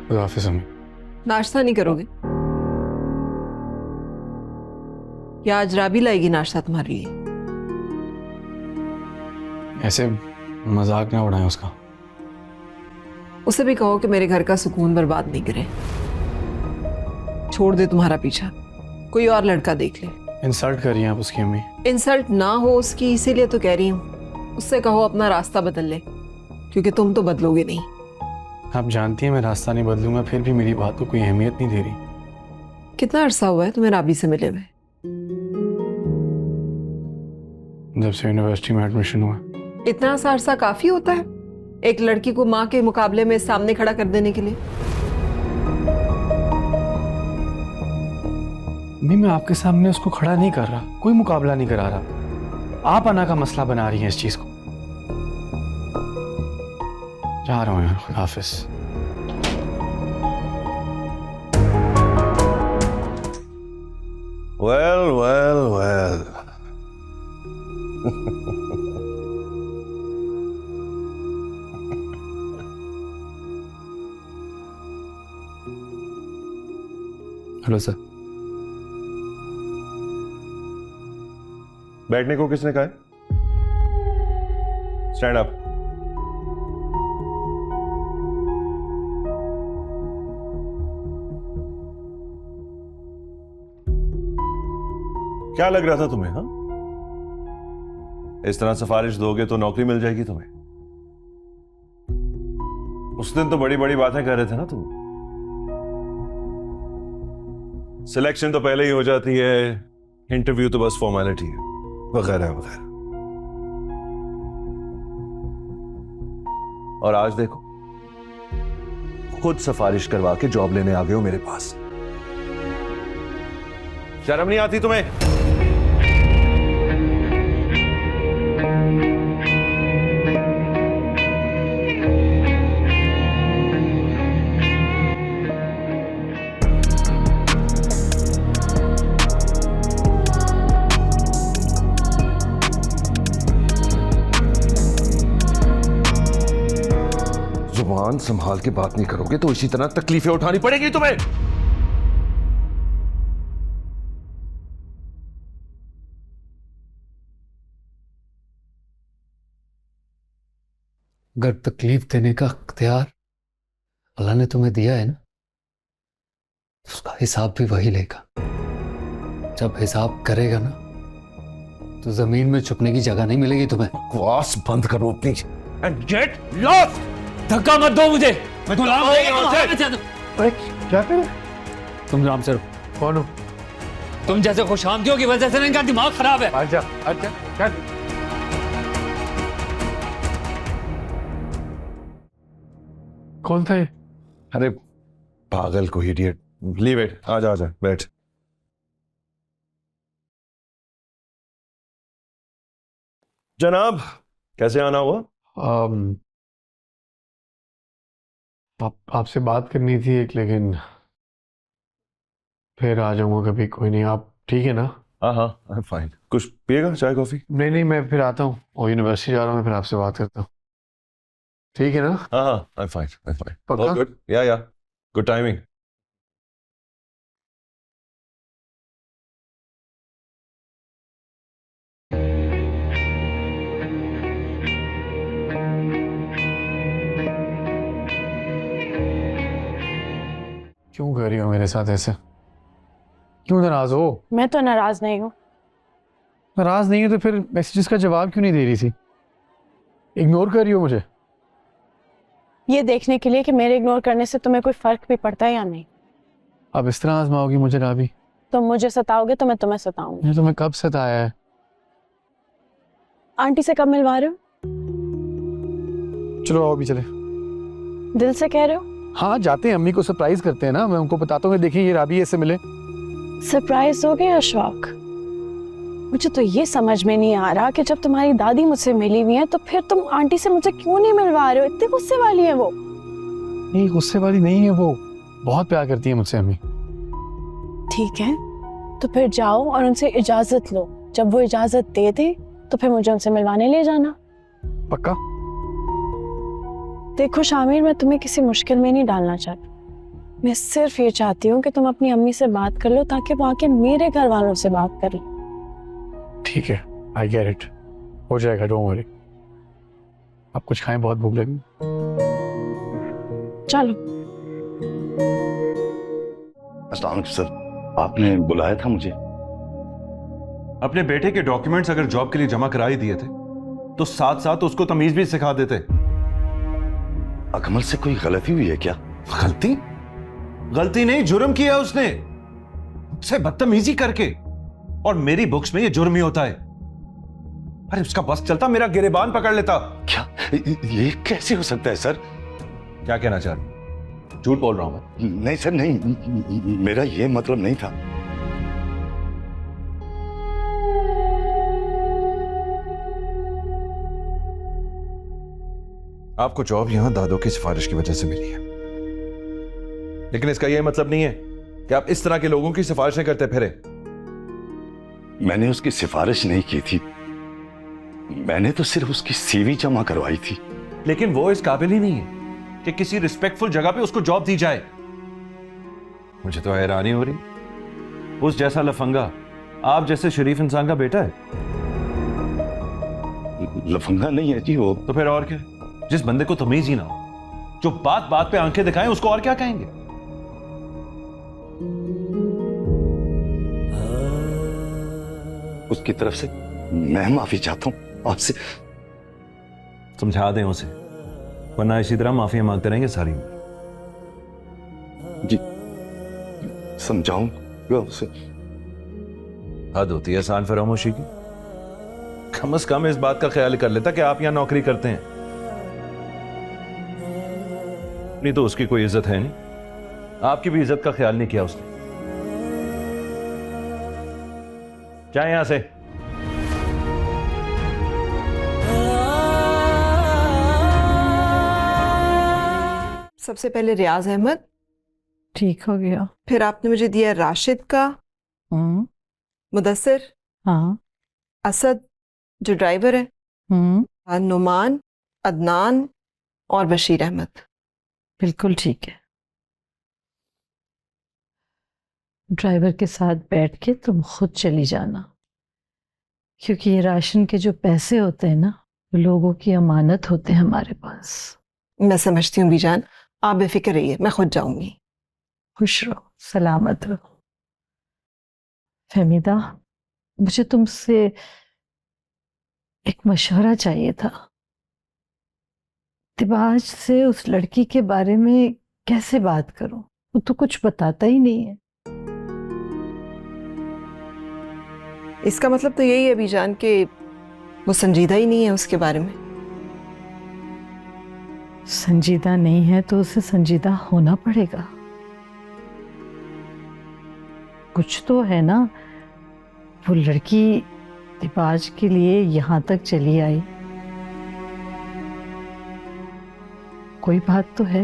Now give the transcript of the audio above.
खुदा हाफिज़ अम्मी। नाश्ता नहीं करोगे? या आज राबी लाएगी नाश्ता तुम्हारे लिए? ऐसे मजाक ना उड़ाएं उसका। उसे भी कहो कि मेरे घर का सुकून बर्बाद नहीं करे, छोड़ दे तुम्हारा पीछा, कोई और लड़का देख ले। इंसल्ट कर रही हैं आप उसकी अम्मी। इंसल्ट ना हो उसकी, इसीलिए तो कह रही हूँ। उससे कहो अपना रास्ता बदल ले, क्योंकि तुम तो बदलोगे नहीं। आप जानती हैं मैं रास्ता नहीं बदलूंगा, फिर भी मेरी बात को कोई अहमियत नहीं दे रही। कितना अरसा हुआ है तुम्हें राबी से मिले हुए? जब से यूनिवर्सिटी में एडमिशन हुआ। इतना सा अरसा काफी होता है एक लड़की को माँ के मुकाबले में सामने खड़ा कर देने के लिए? नहीं, मैं आपके सामने उसको खड़ा नहीं कर रहा, कोई मुकाबला नहीं करा रहा। आप अना का मसला बना रही हैं इस चीज को। जा रहा हूँ यार, खुदा हाफिज़। Well well well hello sir. बैठने को किसने कहा है? Stand up. क्या लग रहा था तुम्हें? हाँ, इस तरह सिफारिश दोगे तो नौकरी मिल जाएगी तुम्हें। उस दिन तो बड़ी बड़ी बातें कर रहे थे ना तुम। सिलेक्शन तो पहले ही हो जाती है, इंटरव्यू तो बस फॉर्मेलिटी है, वगैरह वगैरह। और आज देखो, खुद सिफारिश करवा के जॉब लेने आ गए हो मेरे पास। शर्म नहीं आती तुम्हें? जुबान संभाल के बात नहीं करोगे तो इसी तरह तकलीफें उठानी पड़ेगी तुम्हें। अगर तकलीफ देने का इख्तियार अल्लाह ने तुम्हें दिया है ना, उसका हिसाब भी वही लेगा। जब हिसाब करेगा ना, तो जमीन में छुपने की जगह नहीं मिलेगी तुम्हें। बकवास बंद करो अपनी एंड गेट लॉस्ट। धक्का मत दो मुझे, मैं तो अरे क्या कर? तुम आराम से रहो। कौन हो? तुम जैसे खुशामदियों की वजह से ना इनका दिमाग खराब है। अच्छा अच्छा, क्या? कौन था ये? अरे पागल को इडियट। Leave it. आजा आजा बैठ। जनाब, कैसे आना हुआ? आपसे बात करनी थी एक, लेकिन फिर आ जाऊंगा कभी। कोई नहीं, आप ठीक है ना? हाँ हाँ, आई एम फाइन। कुछ पिएगा, चाय कॉफी? नहीं नहीं, मैं फिर आता हूँ, और यूनिवर्सिटी जा रहा हूँ, मैं फिर आपसे बात करता हूँ। ठीक है ना? हाँ हाँ, I am fine, I am fine. पक्का? गुड, या गुड टाइमिंग। क्यों कर रही हो मेरे साथ ऐसे? क्यों नाराज हो? मैं तो नाराज नहीं हूँ। नाराज नहीं हो तो फिर मैसेजेस का जवाब क्यों नहीं दे रही थी? इग्नोर कर रही हो मुझे? ये देखने के लिए कि मेरे इग्नोर करने से तुम्हें कोई फर्क भी पड़ता है या नहीं। अब इस तरह आजमाओगी मुझे राबी? तुम मुझे सताओगे तो मैं तुम्हें सताऊंगी। मैं तुम्हें कब सताया है? आंटी से कब मिलवा रहे हो? चलो आओ भी चले। दिल से कह रहे हो? हाँ जाते हैं, अम्मी को सरप्राइज करते हैं ना। मैं उनको बताता हूँ, देखिए ये राबी ऐसे मिले। सरप्राइज हो गया या शौक? मुझे तो ये समझ में नहीं आ रहा कि जब तुम्हारी दादी मुझसे मिली हुई है तो फिर तुम आंटी से मुझे क्यों नहीं मिलवा रहे हो? इतनी गुस्से वाली है वो। नहीं, गुस्से वाली नहीं है वो, बहुत प्यार करती है मुझसे अम्मी। ठीक है, तो फिर जाओ और उनसे इजाजत लो। जब वो इजाजत दे दे तो फिर मुझे उनसे मिलवाने ले जाना। पक्का? देखो शामिर, मैं तुम्हें किसी मुश्किल में नहीं डालना चाहती, मैं सिर्फ ये चाहती हूँ कि तुम अपनी अम्मी से बात कर लो ताकि वो आके मेरे घर वालों से बात कर ले। ठीक है, आई गेट इट, हो जाएगा, डोंट वरी। आप कुछ खाएं, बहुत भूख लगी। चलो। अस्सलाम वालेकुम सर, आपने बुलाया था मुझे? अपने बेटे के डॉक्यूमेंट्स अगर जॉब के लिए जमा करा ही दिए थे तो साथ साथ उसको तमीज भी सिखा देते। अकमल से कोई गलती हुई है क्या? गलती? गलती नहीं, जुर्म किया उसने, मुझसे बदतमीजी करके। और मेरी बुक्स में ये जुर्म ही होता है। अरे उसका बस चलता मेरा गिरेबान पकड़ लेता। क्या ये कैसे हो सकता है सर? क्या कहना चाह रहे? झूठ बोल रहा हूं मैं? नहीं सर, नहीं, मेरा ये मतलब नहीं था। आपको जॉब यहां दादो की सिफारिश की वजह से मिली है, लेकिन इसका यह मतलब नहीं है कि आप इस तरह के लोगों की सिफारिशें करते फिरे। मैंने उसकी सिफारिश नहीं की थी, मैंने तो सिर्फ उसकी सीवी जमा करवाई थी। लेकिन वो इस काबिल ही नहीं है कि किसी रिस्पेक्टफुल जगह पे उसको जॉब दी जाए। मुझे तो हैरानी हो रही, उस जैसा लफंगा आप जैसे शरीफ इंसान का बेटा है। लफंगा नहीं है जी वो। तो फिर और क्या? जिस बंदे को तमीज ही ना हो, जो बात बात पे आंखें दिखाएं, उसको और क्या कहेंगे? उसकी तरफ से मैं माफी चाहता हूं आपसे। समझा दें उसे, वरना इसी तरह माफिया मांगते रहेंगे सारी उम्र। जी समझाऊंगा उसे। हद होती है आसान फरामोशी की। कम से कम इस बात का ख्याल कर लेता कि आप यहां नौकरी करते हैं। नहीं तो उसकी कोई इज्जत है नहीं, आपकी भी इज्जत का ख्याल नहीं किया उसने। जाए यहां से। सबसे पहले रियाज अहमद, ठीक हो गया। फिर आपने मुझे दिया राशिद का, मुदस्सिर, हाँ। असद जो ड्राइवर है, नुमान, अदनान और बशीर अहमद। बिल्कुल ठीक है। ड्राइवर के साथ बैठ के तुम खुद चली जाना, क्योंकि ये राशन के जो पैसे होते हैं ना, वो लोगों की अमानत होते हैं हमारे पास। मैं समझती हूँ बीजान, आप बेफिक्र रहिए, मैं खुद जाऊंगी। खुश रहो, सलामत रहो। फहमीदा, मुझे तुमसे एक मशवरा चाहिए था। तिबाज से उस लड़की के बारे में कैसे बात करूं? वो तो कुछ बताता ही नहीं है। इसका मतलब तो यही है बीजान कि वो संजीदा ही नहीं है उसके बारे में। संजीदा नहीं है तो उसे संजीदा होना पड़ेगा। कुछ तो है ना। वो लड़की तिबाज के लिए यहां तक चली आई, कोई बात तो है।